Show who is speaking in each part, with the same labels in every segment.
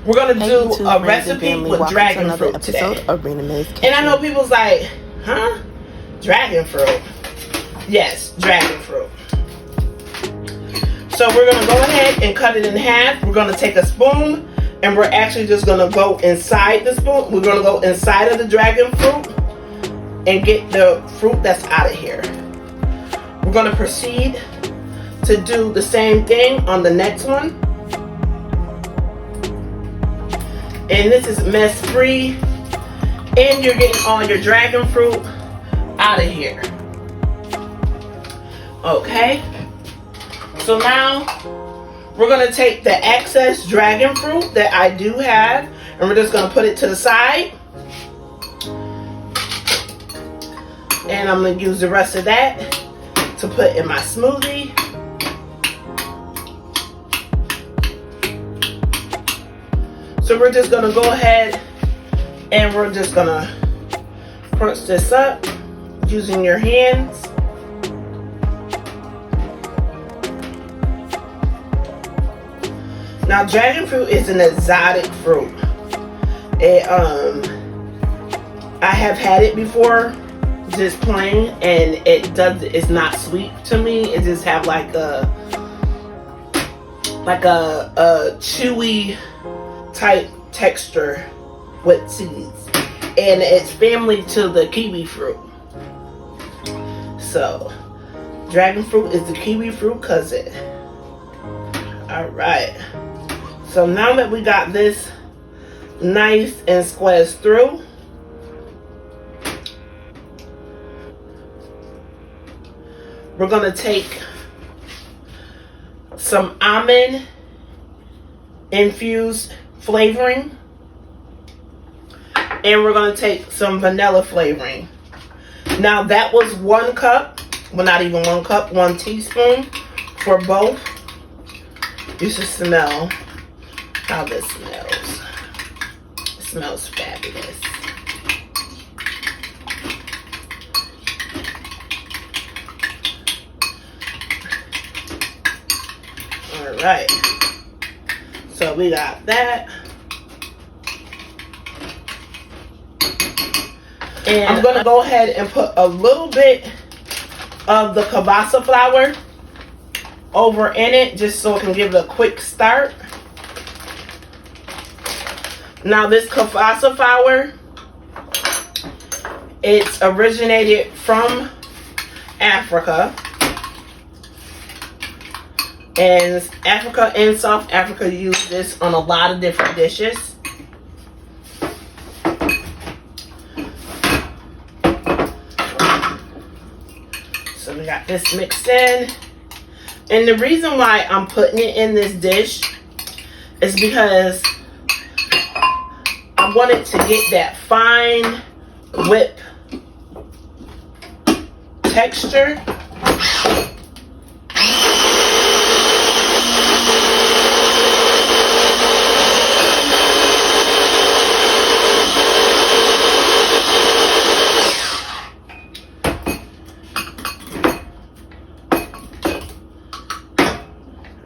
Speaker 1: We're going to do a recipe with dragon fruit today. And I know people's like, huh? Dragon fruit? Yes, dragon fruit. So we're going to go ahead and cut it in half. We're going to take a spoon and we're actually just going to go inside the spoon. We're going to go inside of the dragon fruit and get the fruit that's out of here. We're going to proceed to do the same thing on the next one. And this is mess free. And you're getting all your dragon fruit out of here. Okay. So now we're going to take the excess dragon fruit that I do have, and we're just going to put it to the side. And I'm going to use the rest of that to put in my smoothie. So we're just going to go ahead and we're just going to crunch this up using your hands. Now, dragon fruit is an exotic fruit. I have had it before, just plain, and it's not sweet to me. It just have like a chewy type texture with seeds, and it's family to the kiwi fruit. So, dragon fruit is the kiwi fruit cousin. All right. So now that we got this nice and squeezed through, we're going to take some almond infused flavoring, and we're going to take some vanilla flavoring. Now that was 1 cup, well, not even 1 cup, 1 teaspoon for both. You should smell how this smells. It smells fabulous. All right. So we got that. And I'm going to go ahead and put a little bit of the kielbasa flour over in it just so it can give it a quick start. Now this kielbasa flour, it's originated from Africa. And Africa and South Africa use this on a lot of different dishes. So we got this mixed in. And the reason why I'm putting it in this dish is because I want it to get that fine whip texture.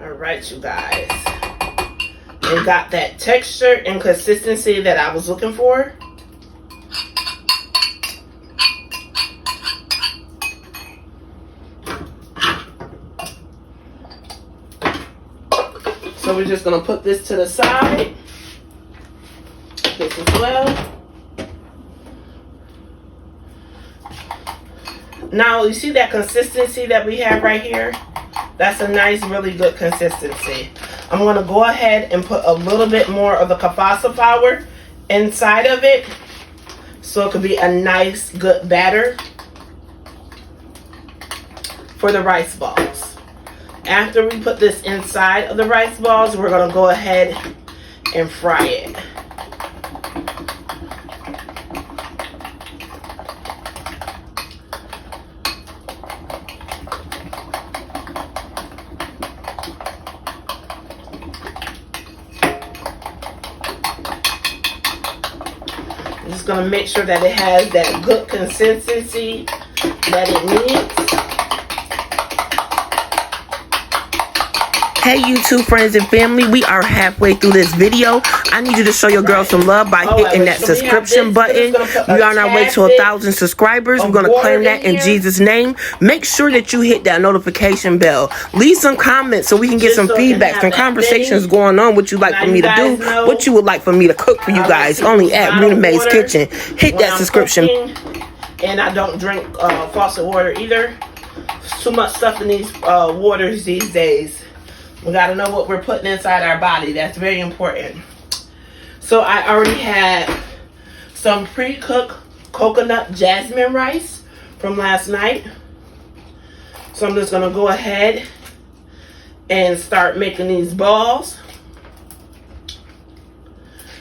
Speaker 1: All right, you guys. It got that texture and consistency that I was looking for. So we're just going to put this to the side. This as well. Now, you see that consistency that we have right here? That's a nice, really good consistency. I'm going to go ahead and put a little bit more of the kielbasa flour inside of it so it could be a nice, good batter for the rice balls. After we put this inside of the rice balls, we're going to go ahead and fry it. Just going to make sure that it has that good consistency that it needs. Hey YouTube friends and family, we are halfway through this video. I need you to show your girl some love by hitting that subscription button. We are on our way to 1,000 subscribers. We're going to claim that in Jesus' name. Make sure that you hit that notification bell. Leave some comments so we can get some feedback, some conversations going on, what you'd like for me to do, what you would like for me to cook for you guys, only at Rena Mae's Kitchen. Hit that subscription. And I don't drink faucet water either. Too much stuff in these waters these days. We gotta know what we're putting inside our body. That's very important. So I already had some pre-cooked coconut jasmine rice from last night. So I'm just gonna go ahead and start making these balls.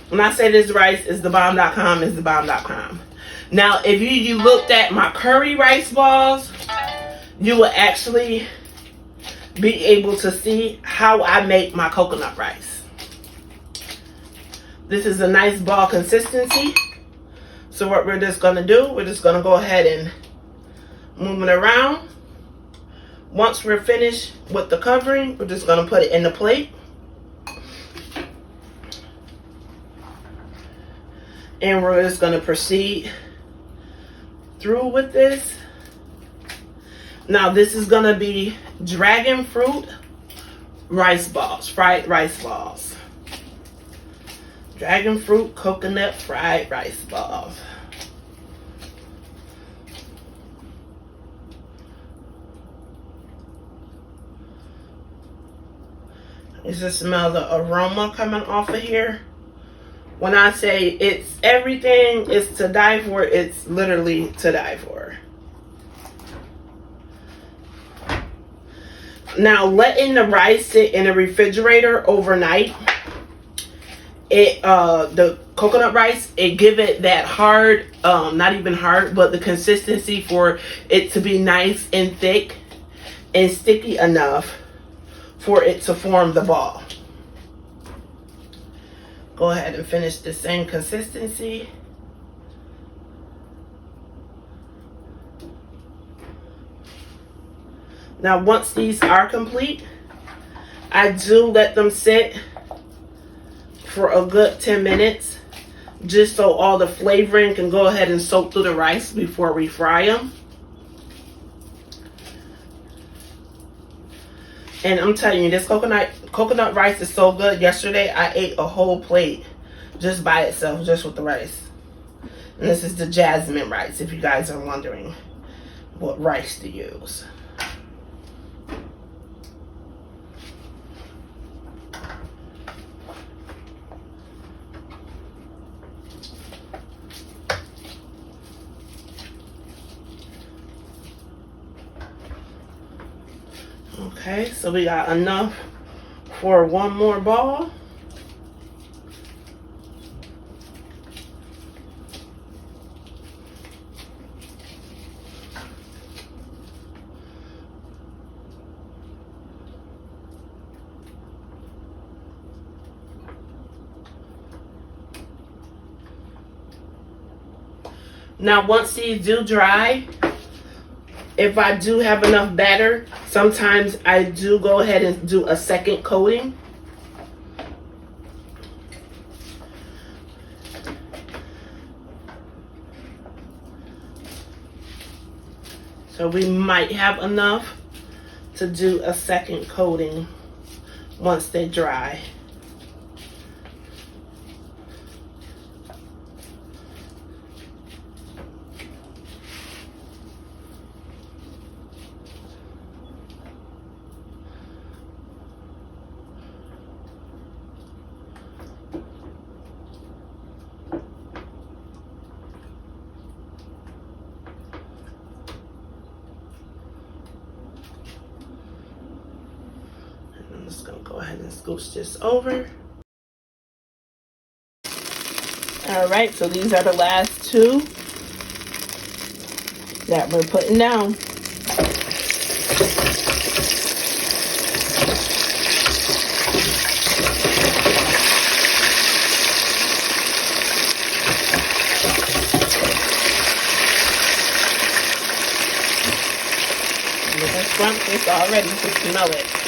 Speaker 1: When I say this rice is the bomb.com, it's the bomb.com. Now, if you looked at my curry rice balls, you will actually be able to see how I make my coconut rice. This is a nice ball consistency. So what we're just gonna do, we're just gonna go ahead and move it around. Once we're finished with the covering, we're just gonna put it in the plate. And we're just gonna proceed through with this. Now this is gonna be dragon fruit rice balls, fried rice balls. Dragon fruit coconut fried rice balls. You just smell the aroma coming off of here. When I say it's everything, it's to die for, it's literally to die for. Now, letting the rice sit in the refrigerator overnight, the coconut rice, it give it that hard, not even hard, but the consistency for it to be nice and thick and sticky enough for it to form the ball. Go ahead and finish the same consistency. Now, once these are complete, I do let them sit for a good 10 minutes, just so all the flavoring can go ahead and soak through the rice before we fry them. And I'm telling you, this coconut rice is so good. Yesterday, I ate a whole plate just by itself, just with the rice. And this is the jasmine rice, if you guys are wondering what rice to use. Okay, so we got enough for one more ball. Now, once these do dry, if I do have enough batter, sometimes I do go ahead and do a second coating. So we might have enough to do a second coating once they dry. I'm just gonna go ahead and scooch this over. All right, so these are the last two that we're putting down. Look at scrumptious already, you can smell it.